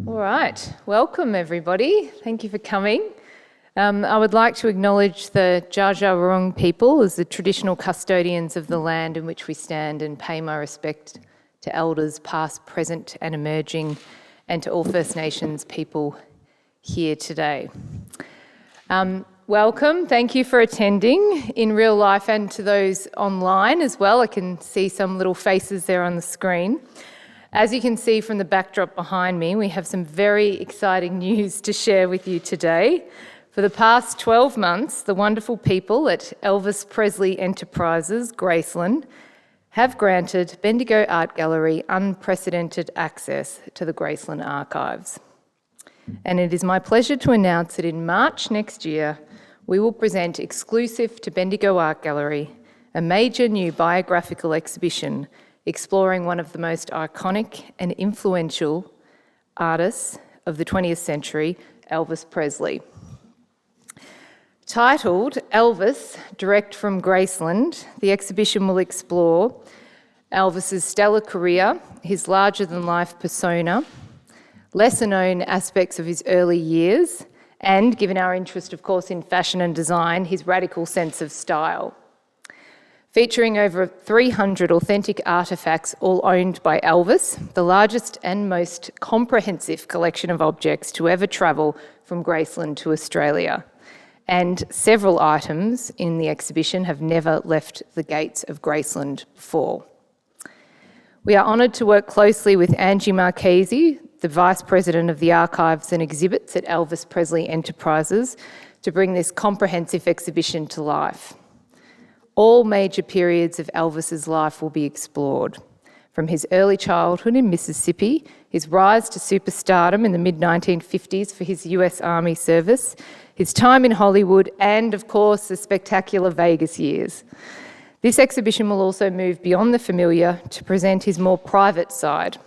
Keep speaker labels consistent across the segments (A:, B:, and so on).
A: All right, welcome everybody. Thank you for coming. I would like to acknowledge the Dja Dja Wurrung people as the traditional custodians of the land in which we stand and pay my respect to elders past, present and emerging, and to all First Nations people here today. Welcome, thank you for attending in real life and to those online as well. I can see some little faces there on the screen. As you can see from the backdrop behind me, we have some very exciting news to share with you today. For the past 12 months, the wonderful people at Elvis Presley Enterprises, Graceland, have granted Bendigo Art Gallery unprecedented access to the Graceland archives. And it is my pleasure to announce that in March next year, we will present exclusive to Bendigo Art Gallery a major new biographical exhibition exploring one of the most iconic and influential artists of the 20th century, Elvis Presley. Titled Elvis Direct from Graceland, the exhibition will explore Elvis's stellar career, his larger-than-life persona, lesser-known aspects of his early years, and, given our interest, of course, in fashion and design, his radical sense of style. Featuring over 300 authentic artefacts, all owned by Elvis, the largest and most comprehensive collection of objects to ever travel from Graceland to Australia. And several items in the exhibition have never left the gates of Graceland before. We are honoured to work closely with Angie Marchese, the Vice President of the Archives and Exhibits at Elvis Presley Enterprises, to bring this comprehensive exhibition to life. All major periods of Elvis's life will be explored, from his early childhood in Mississippi, his rise to superstardom in the mid-1950s for his US Army service, his time in Hollywood, and, of course, the spectacular Vegas years. This exhibition will also move beyond the familiar to present his more private side.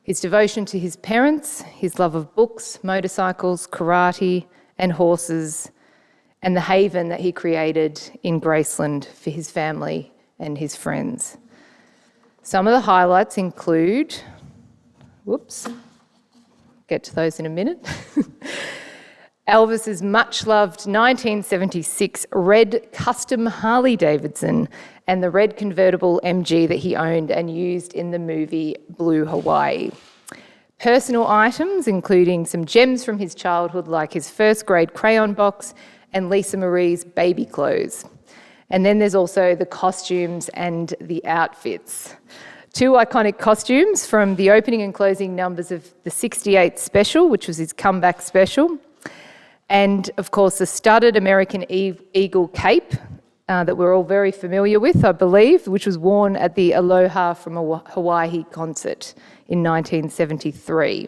A: His devotion to his parents, his love of books, motorcycles, karate, and horses, and the haven that he created in Graceland for his family and his friends. Some of the highlights include, get to those in a minute. Elvis's much-loved 1976 red custom Harley-Davidson and the red convertible MG that he owned and used in the movie Blue Hawaii. Personal items, including some gems from his childhood like his first-grade crayon box and Lisa Marie's baby clothes. And then there's also the costumes and the outfits. Two iconic costumes from the opening and closing numbers of the 68 special, which was his comeback special, and of course the studded American Eagle cape that we're all very familiar with, I believe, which was worn at the Aloha from Hawaii concert in 1973.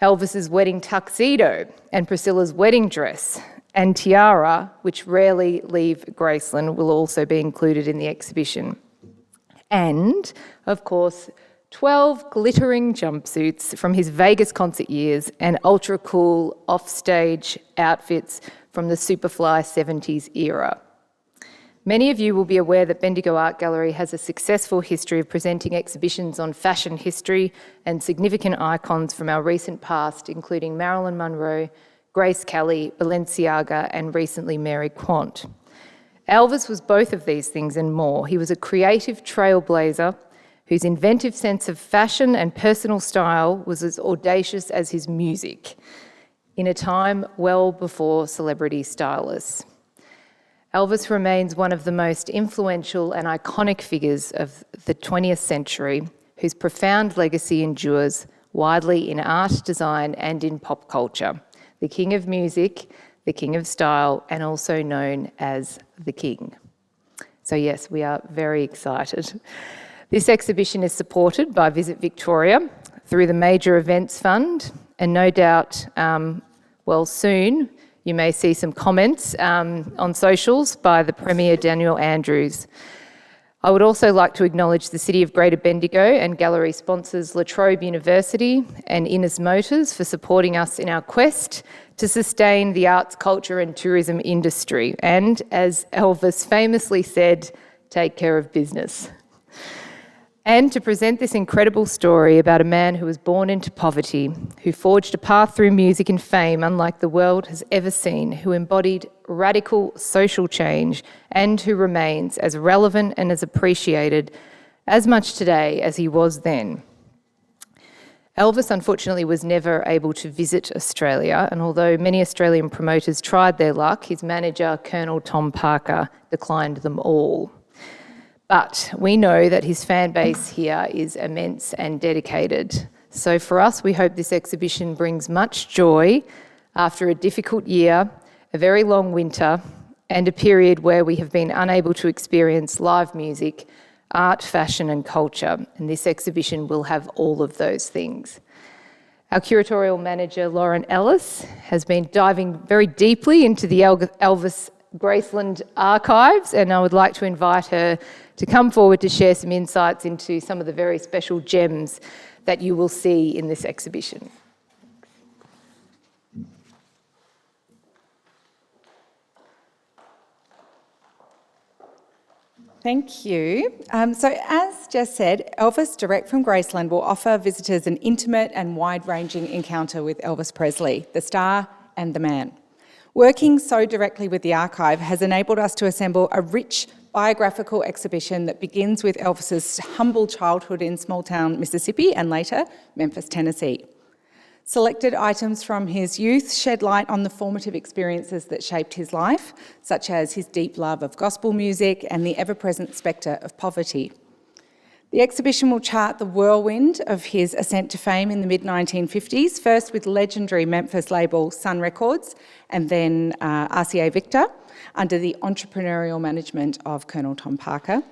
A: Elvis's wedding tuxedo and Priscilla's wedding dress and tiara, which rarely leave Graceland, will also be included in the exhibition. And, of course, 12 glittering jumpsuits from his Vegas concert years and ultra-cool offstage outfits from the Superfly 70s era. Many of you will be aware that Bendigo Art Gallery has a successful history of presenting exhibitions on fashion history and significant icons from our recent past, including Marilyn Monroe, Grace Kelly, Balenciaga, and recently Mary Quant. Elvis was both of these things and more. He was a creative trailblazer whose inventive sense of fashion and personal style was as audacious as his music, in a time well before celebrity stylists. Elvis remains one of the most influential and iconic figures of the 20th century, whose profound legacy endures widely in art, design, and in pop culture. The King of Music, the King of Style, and also known as the King. So yes, we are very excited. This exhibition is supported by Visit Victoria through the Major Events Fund, and no doubt, soon you may see some comments on socials by the Premier Daniel Andrews. I would also like to acknowledge the City of Greater Bendigo and gallery sponsors La Trobe University and Innes Motors for supporting us in our quest to sustain the arts, culture and tourism industry. And as Elvis famously said, take care of business. and to present this incredible story about a man who was born into poverty, who forged a path through music and fame unlike the world has ever seen, who embodied radical social change, and who remains as relevant and as appreciated as much today as he was then. Elvis, unfortunately, was never able to visit Australia, and although many Australian promoters tried their luck, his manager, Colonel Tom Parker, declined them all. But we know that his fan base here is immense and dedicated. So for us, we hope this exhibition brings much joy after a difficult year, a very long winter, and a period where we have been unable to experience live music, art, fashion and culture. And this exhibition will have all of those things. Our curatorial manager, Lauren Ellis, has been diving very deeply into the Elvis Graceland archives, and I would like to invite her to come forward to share some insights into some of the very special gems that you will see in this exhibition.
B: Thank you. So as Jess said, Elvis Direct from Graceland will offer visitors an intimate and wide-ranging encounter with Elvis Presley, the star and the man. Working so directly with the archive has enabled us to assemble a rich biographical exhibition that begins with Elvis's humble childhood in small-town Mississippi and later Memphis, Tennessee. Selected items from his youth shed light on the formative experiences that shaped his life, such as his deep love of gospel music and the ever-present spectre of poverty. The exhibition will chart the whirlwind of his ascent to fame in the mid-1950s, first with legendary Memphis label Sun Records and then RCA Victor, under the entrepreneurial management of Colonel Tom Parker.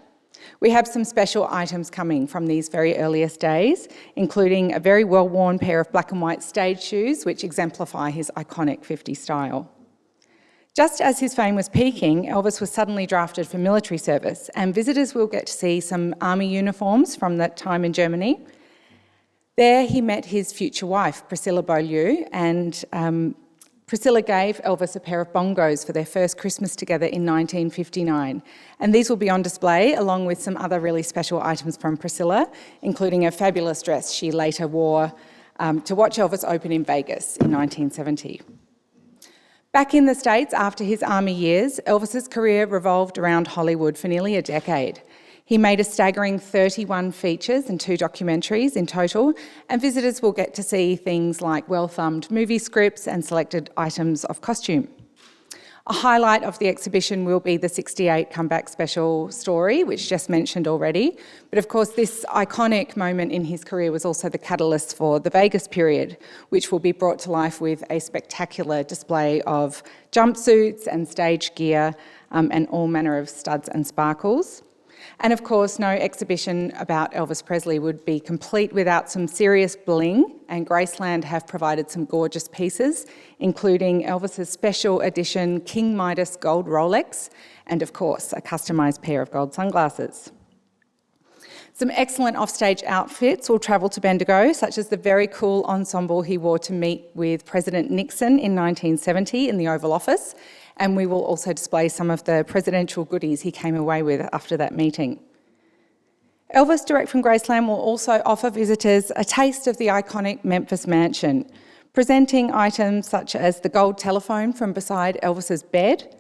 B: We have some special items coming from these very earliest days, including a very well-worn pair of black and white stage shoes, which exemplify his iconic 50s style. Just as his fame was peaking, Elvis was suddenly drafted for military service, and visitors will get to see some army uniforms from that time in Germany. There he met his future wife, Priscilla Beaulieu, and Priscilla gave Elvis a pair of bongos for their first Christmas together in 1959. And these will be on display along with some other really special items from Priscilla, including a fabulous dress she later wore to watch Elvis open in Vegas in 1970. Back in the States after his army years, Elvis's career revolved around Hollywood for nearly a decade. He made a staggering 31 features and 2 documentaries in total, and visitors will get to see things like well-thumbed movie scripts and selected items of costume. A highlight of the exhibition will be the 68 comeback special story, which Jess mentioned already. But of course, this iconic moment in his career was also the catalyst for the Vegas period, which will be brought to life with a spectacular display of jumpsuits and stage gear and all manner of studs and sparkles. And of course, no exhibition about Elvis Presley would be complete without some serious bling, and Graceland have provided some gorgeous pieces, including Elvis's special edition King Midas gold Rolex, and of course, a customised pair of gold sunglasses. Some excellent offstage outfits will travel to Bendigo, such as the very cool ensemble he wore to meet with President Nixon in 1970 in the Oval Office, and we will also display some of the presidential goodies he came away with after that meeting. Elvis Direct from Graceland will also offer visitors a taste of the iconic Memphis mansion, presenting items such as the gold telephone from beside Elvis's bed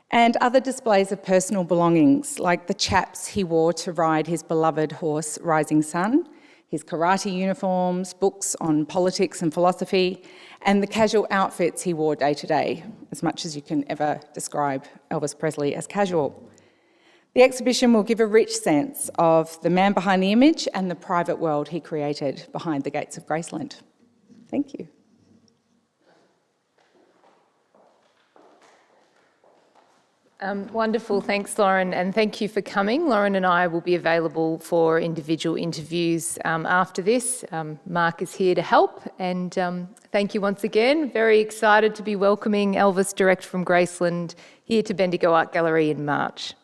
B: and other displays of personal belongings like the chaps he wore to ride his beloved horse Rising Sun, his karate uniforms, books on politics and philosophy, and the casual outfits he wore day to day, as much as you can ever describe Elvis Presley as casual. The exhibition will give a rich sense of the man behind the image and the private world he created behind the gates of Graceland. Thank you.
A: Wonderful, thanks Lauren, and thank you for coming. Lauren and I will be available for individual interviews after this. Mark is here to help, and thank you once again. Very excited to be welcoming Elvis Direct from Graceland here to Bendigo Art Gallery in March.